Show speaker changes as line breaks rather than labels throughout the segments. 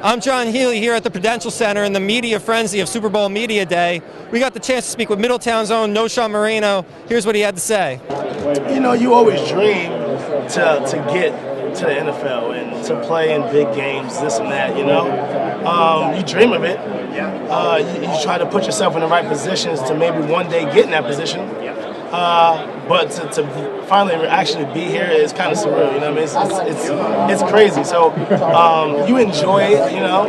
I'm John Healy here at the Prudential Center in the media frenzy of Super Bowl Media Day. We got the chance to speak with Middletown's own Knowshon Moreno. Here's what he had to say.
You know, you always dream to get to the NFL and to play in big games, this and that, you know. You dream of it. You try to put yourself in the right positions to maybe one day get in that position. But to finally actually be here is kind of surreal, you know what I mean? It's crazy. So you enjoy it, you know.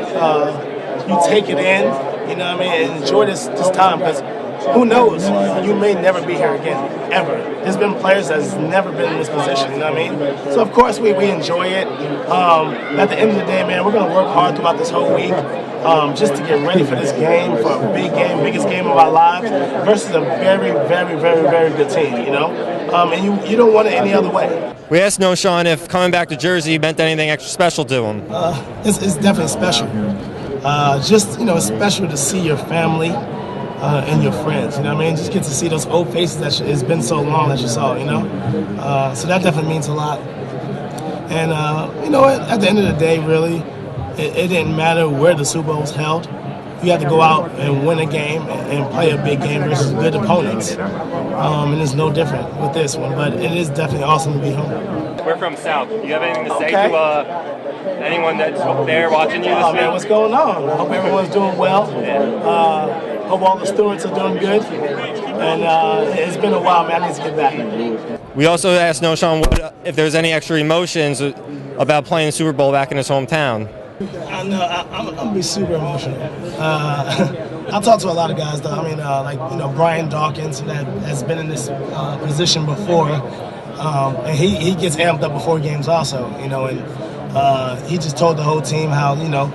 You take it in, you know what I mean, and enjoy this time, because who knows? You may never be here again, ever. There's been players that's never been in this position, you know what I mean? So of course we enjoy it. At the end of the day, man, we're going to work hard throughout this whole week just to get ready for this game, for a big game, biggest game of our lives, versus a very, very, very, very good team, you know? And you don't want it any other way.
We asked Knowshon if coming back to Jersey meant anything extra special to him.
It's definitely special. Just, you know, it's special to see your family and your friends, you know what I mean? Just get to see those old faces that it's been so long that you saw, you know? So that definitely means a lot. And, you know, at the end of the day, really, it didn't matter where the Super Bowl was held. You had to go out and win a game and play a big game versus good opponents. And it's no different with this one, but it is definitely awesome to be home.
We're from South. Do you have anything to say to anyone that's there watching you this week?
Man, what's going on? I hope everyone's doing well. Hope all the stewards are doing good. And it's been a while, man. I need to get back.
We also asked Knowshon if there's any extra emotions about playing the Super Bowl back in his hometown.
I know, I'm going to be super emotional. I talk to a lot of guys, though. I mean, like, you know, Brian Dawkins, that has been in this position before. And he gets amped up before games also, you know, and he just told the whole team how, you know,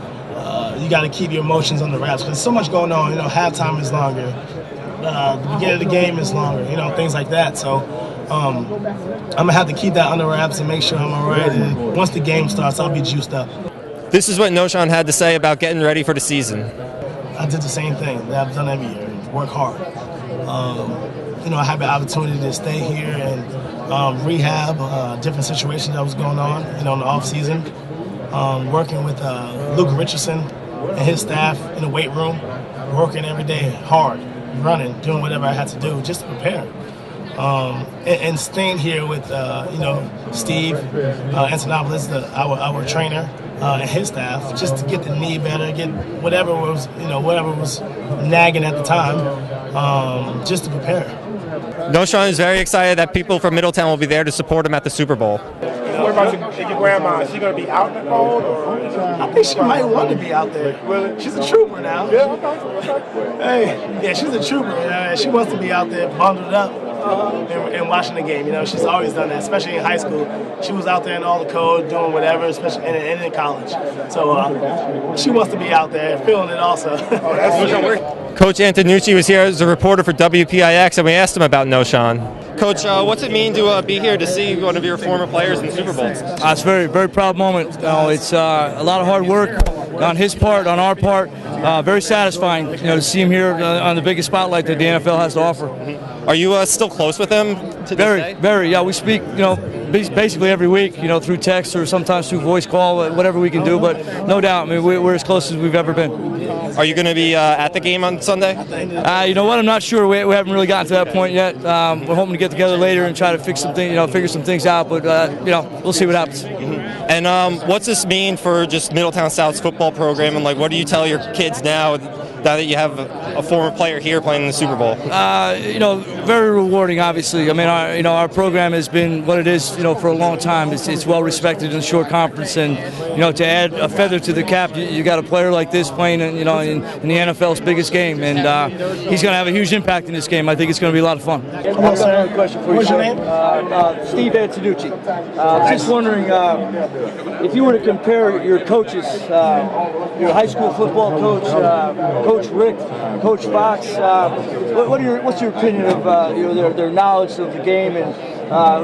you got to keep your emotions on the wraps. Because there's so much going on, you know, halftime is longer. The beginning of the game is longer, you know, things like that. So I'm going to have to keep that under wraps and make sure I'm all right. And once the game starts, I'll be juiced up.
This is what Knowshon had to say about getting ready for the season.
I did the same thing that I've done every year, work hard. You know, I had the opportunity to stay here and rehab different situations that was going on, you know, in the offseason. Working with Luke Richardson and his staff in the weight room, working every day hard, running, doing whatever I had to do just to prepare. And staying here with, you know, Steve Antonopoulos, our trainer, and his staff, just to get the knee better, get whatever was nagging at the time, just to prepare.
Knowshon is very excited that people from Middletown will be there to support him at the Super Bowl.
What about your grandma? Is she going to be out in the cold? Or
I think she might want to be out there.
Really?
She's a trooper now.
Yeah, okay.
Hey, yeah, she's a trooper. She wants to be out there bundled up and watching the game. You know, she's always done that, especially in high school. She was out there in all the code, doing whatever, especially in college. So she wants to be out there, feeling it also.
Oh, that's
Coach Antonucci was here as a reporter for WPIX, and we asked him about Knowshon. Coach, what's it mean to be here to see one of your former players in the Super Bowl?
It's a very, very proud moment. It's a lot of hard work on his part, on our part. Very satisfying, you know, to see him here on the biggest spotlight that the NFL has to offer.
Are you still close with him to this day?
Very. Yeah, we speak, you know, basically every week, you know, through text or sometimes through voice call, whatever we can do. But no doubt, I mean, we're as close as we've ever been.
Are you going to be at the game on Sunday?
You know what? I'm not sure. We haven't really gotten to that point yet. We're hoping to get together later and try to fix some things, you know, figure some things out. But you know, we'll see what happens.
And what's this mean for just Middletown South's football program? And like, what do you tell your kids now that you have a former player here playing in the Super Bowl?
You know, very rewarding. Obviously, I mean, our program has been what it is, you know, for a long time. It's well respected in the short conference, and you know, to add a feather to the cap, you got a player like this playing, you know, in the NFL's biggest game, and he's going to have a huge impact in this game. I think it's going to be a lot of fun.
I've got another question for you. What's your name?
Steve Antonucci. Just wondering if you were to compare your coaches, your high school football coach, Coach Rick, Coach Fox. What's your opinion of you know, their knowledge of the game, and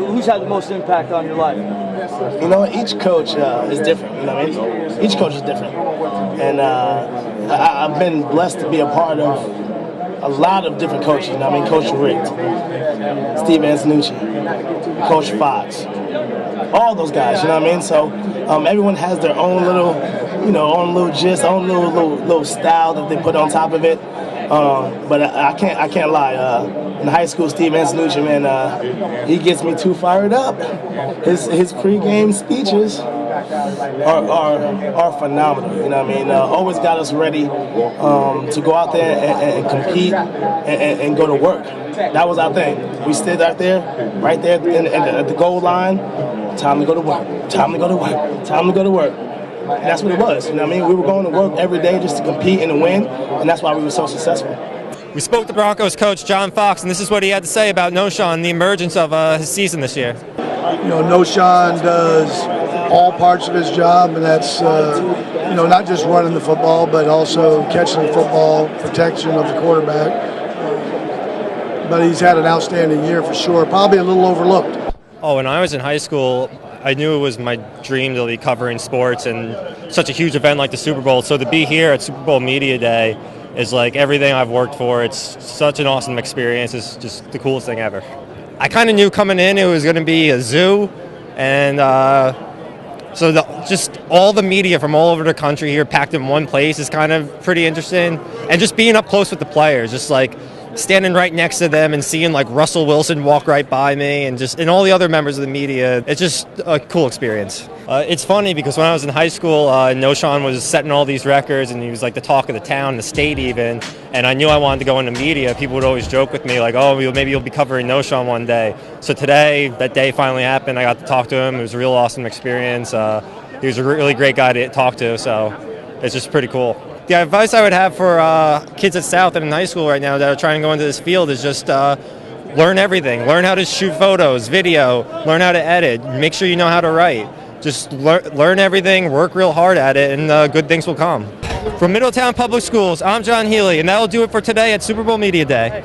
who's had the most impact on your life?
You know, each coach is different. You know what I mean? Each coach is different, and I've been blessed to be a part of a lot of different coaches. You know what I mean? Coach Rick, Steve Antonucci, Coach Fox, all those guys. You know what I mean? So everyone has their own little own little gist, own little style that they put on top of it. But I can't lie. In high school, Steve Antonucci, man, he gets me too fired up. His pregame speeches are phenomenal. You know what I mean? Always got us ready to go out there and compete and go to work. That was our thing. We stood out there, right there at the goal line. Time to go to work. Time to go to work. Time to go to work. And that's what it was. You know what I mean? We were going to work every day just to compete and to win, and that's why we were so successful.
We spoke to Broncos coach John Fox, and this is what he had to say about Knowshon and the emergence of his season this year.
Knowshon does all parts of his job, and that's not just running the football, but also catching the football, protection of the quarterback. But he's had an outstanding year for sure, probably a little overlooked.
Oh, when I was in high school, I knew it was my dream to be covering sports and such a huge event like the Super Bowl. So to be here at Super Bowl Media Day is like everything I've worked for. It's such an awesome experience. It's just the coolest thing ever. I kind of knew coming in it was going to be a zoo, and just all the media from all over the country here packed in one place is kind of pretty interesting. And just being up close with the players, just like standing right next to them and seeing like Russell Wilson walk right by me and all the other members of the media, it's just a cool experience. It's funny because when I was in high school, Knowshon was setting all these records and he was like the talk of the town, the state even, and I knew I wanted to go into media. People would always joke with me like, oh, maybe you'll be covering Knowshon one day. So today, that day finally happened. I got to talk to him. It was a real awesome experience. He was a really great guy to talk to, so it's just pretty cool. The advice I would have for kids at South and in high school right now that are trying to go into this field is just learn everything. Learn how to shoot photos, video, learn how to edit, make sure you know how to write. Just learn everything, work real hard at it, and good things will come. From Middletown Public Schools, I'm John Healy, and that'll do it for today at Super Bowl Media Day.